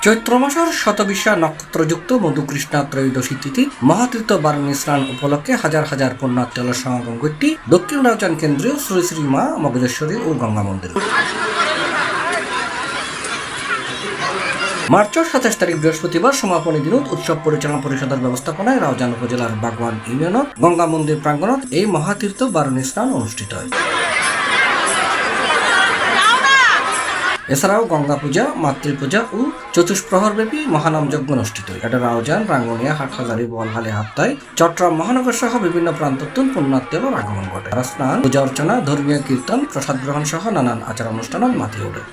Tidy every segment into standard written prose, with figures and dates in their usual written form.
চৈত্র মাসের শতবিশা নক্ষত্রযুক্ত মধুকৃষ্ণা ত্রয়োদশী তিথি মহাতীর্থ বারণী স্নান উপলক্ষে হাজার হাজার পুণ্যার্থীর সমাগম ঘটটি দক্ষিণ রাউজান কেন্দ্রীয় শ্রী শ্রী মা মগজেশ্বরী ও গঙ্গা মন্দির। মার্চের 27 তারিখ বৃহস্পতিবার সমাপনী দিনত উৎসব পরিচালনা পরিষদের ব্যবস্থাপনায় রাউজান উপজেলার বাগওয়ান ইউনিয়নত গঙ্গা মন্দির প্রাঙ্গণত এই মহাতীর্থ বারণী স্নান অনুষ্ঠিত হয়। এছাড়াও গঙ্গা পূজা, মাতৃপূজা ও চতুষ্প্রহরব্যাপী মহানাম যজ্ঞ অনুষ্ঠিত হয়। এটা রাউজান, রাঙ্গুনিয়া, হাটহাজারী, বোয়ালহালী, হাপ্তায়, চট্টগ্রাম মহানগর সহ বিভিন্ন প্রান্তোত্তন পুণ্যার্থীর আগমন ঘটে। স্নান, পূজা অর্চনা, ধর্মীয় কীর্তন, প্রসাদ গ্রহণ সহ নানান আচার অনুষ্ঠান মাতিয়ে ওঠে।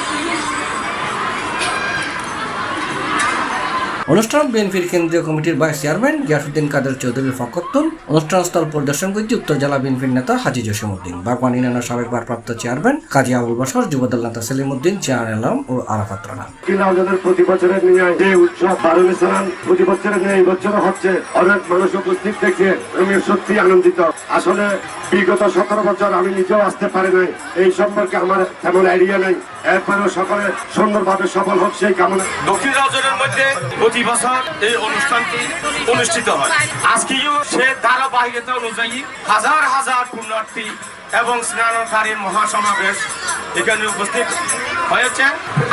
অনুষ্ঠান বিএনপির কেন্দ্রীয় কমিটির ভাইস চেয়ারম্যান গিয়াসউদ্দিন কাদের চৌধুরীর ফকত্তন অনুষ্ঠানস্থল পরিদর্শন করতে উত্তর জেলা বিএনপির নেতা হাজী জসিমউদ্দিন, বাগওয়ান ইউনিয়নের সাবেক ভারপ্রাপ্ত চেয়ারম্যান কাজী আবুল বাশর, যুবদল নেতা সেলিমউদ্দিন, চেয়ারম্যান আলম ও আরাফাত রানা। প্রতি বছরের নিয়ে যে উৎসব বারণী স্নান প্রতি বছরের নিয়ে এই বছর হচ্ছে, অনেক মানুষ উপস্থিত দেখে আমি সত্যি আনন্দিত। আসলে বিগত 17 বছর আমি নিজেও আসতে পারি নাই, এই সম্পর্কে আমার তেমন আইডিয়া নেই। এরপরেও সকলে সুন্দরভাবে সফল হোক সেই কামনা। দক্ষিণ রাউজানের মধ্যে প্রতি বছর এই অনুষ্ঠানটি অনুষ্ঠিত হয়। আজকেও সে ধারাবাহিকতা অনুযায়ী হাজার হাজার পুণ্যার্থী এবং স্নানকারীর মহাসমাবেশ এখানে উপস্থিত হয়েছে।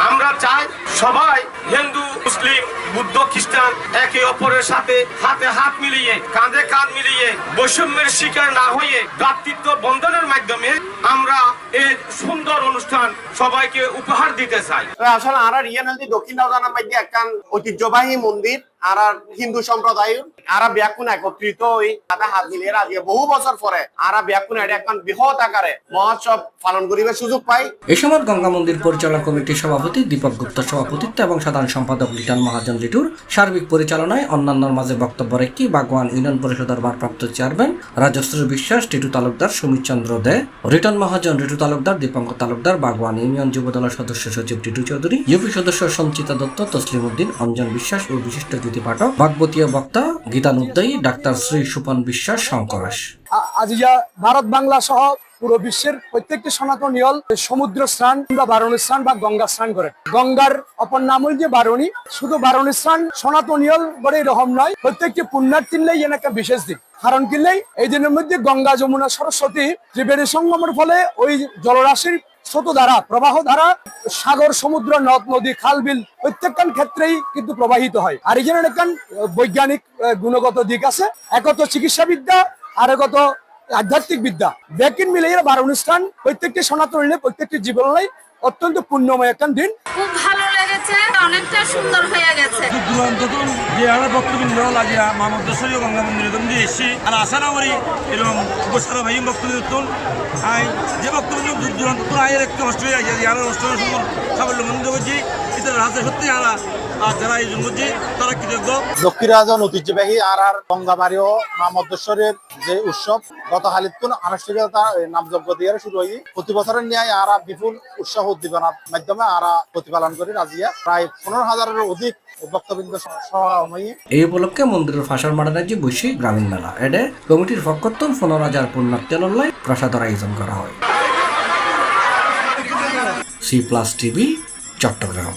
আমরা চাই সবাই হিন্দু, মুসলিম, বুদ্ধ, খ্রিস্টান একে অপরের সাথে হাতে হাত মিলিয়ে, কাঁধে কাঁধ মিলিয়ে বৈষম্যের শিকার না হয়ে ভ্রাতৃত্ব বন্ধনের মাধ্যমে আমরা এই সুন্দর অনুষ্ঠান সবাইকে উপহার দিতে চাই। আসলে আর দক্ষিণ রাউজানের মধ্যে একখান ঐতিহ্যবাহী মন্দির আর হিন্দু সম্প্রদায় আর ব্যাকুণ একত্রিত হয়ে হাত মিলিয়ে রাজিয়ে বহু বছর পরে আর ব্যাকুণ একখান বৃহৎ আকারে মহোৎসব পালন করিবার সুযোগ পাই। এই সময় গঙ্গা মন্দির পরিচালনা কমিটির সভাপতি দীপক গুপ্ত সভাপতিত্ব এবং সাধারণ সম্পাদক লিটন মহাজন লিটুর সার্বিক পরিচালনায় অন্যান্যর মাঝে বক্তব্য রেখে বাগওয়ান ইউনিয়ন পরিষদের ভারপ্রাপ্ত চেয়ারম্যান রাজশ্রী বিশ্বাস, টিটু তালুকদার, সুমিত চন্দ্র দে, রিটন মহাজন, রিটু তালুকদার, দীপঙ্কর তালুকদার, বাগওয়ান ইউনিয়ন যুবদলের সদস্য সচিব টিটু চৌধুরী, ইউপি সদস্য সঞ্চিতা দত্ত, তসলিম উদ্দিন, অঞ্জন বিশ্বাস ও বিশিষ্ট জ্যোতি পাঠক, ভাগবতীয় বক্তা গীতানুদ্দায়ী, ডাক্তার শ্রী সুপন বিশ্বাস, শঙ্করাস। আজিয়া ভারত বাংলা সহ পুরো বিশ্বের প্রত্যেকটি সনাতনীয় সমুদ্র স্নান বা বারণী স্নান বা গঙ্গা স্নান করে। গঙ্গার অপর নাম হল যে বারণী। শুধু বারণী স্নান সনাতনীয় বলে এরকম নয়, প্রত্যেকটি পুণ্যার্থীর লাই এর একটা বিশেষ দিন। কারণ কিনলেই এই দিনের মধ্যে গঙ্গা, যমুনা, সরস্বতী ত্রিবেণী সঙ্গমের ফলে ওই জলরাশির স্রোত ধারা, প্রবাহ ধারা সাগর, সমুদ্র, নদ নদী, খাল বিল প্রত্যেকটার ক্ষেত্রেই কিন্তু প্রবাহিত হয়। আর এখানে একখান বৈজ্ঞানিক গুণগত দিক আছে, একত চিকিৎসা বিদ্যা আর একত আধ্যাত্মিক বিদ্যা ব্যাকিন মিলে এর অনুষ্ঠান প্রত্যেকটি সনাতনী, প্রত্যেকটি জীবনে অত্যন্ত পুণ্যময় একটা দিন। খুব ভালো লেগেছে, অনেকটা সুন্দর হয়ে গেছে। বক্তব্য লাগিয়া মহামন্দেশ্বরী গঙ্গা মন্দিরে তুমি এসেছি আর আশা না করি এরকম গোসারা ভাই বক্তব্য যে বক্তব্য দূর দূরান্ত আয়ের একটু নষ্ট হয়ে গেছে। আর অনুষ্ঠানের সময় সাফল্য মন্দ করছি এদের রাজা সত্যি আরা আর যারা এই জন্য তারা কৃতজ্ঞ। দক্ষিণ রাউজান ঐতিহ্যবাহী আর গঙ্গাবাড়ি ও মা মধ্যেশ্বরের যে উৎসব গত হালিতুন আনুষ্ঠানিকতা নামযজ্ঞ দিয়ে শুরু হয়ে প্রতি বছরের ন্যায় আর বিপুল উৎসাহ উদ্দীপনার মাধ্যমে আর প্রতিপালন করি রাজিয়া প্রায় 15,000-এর অধিক ভক্তবৃন্দ সমাগমে। এই উপলক্ষে মন্দিরের ফাঁসার মাঠে বৈশী গ্রামীণ মেলা এডে কমিটির পক্ষত্তন 15,000 পুণ্যার্থীর প্রসাদের আয়োজন করা হয়। C+ TV, Chittagong.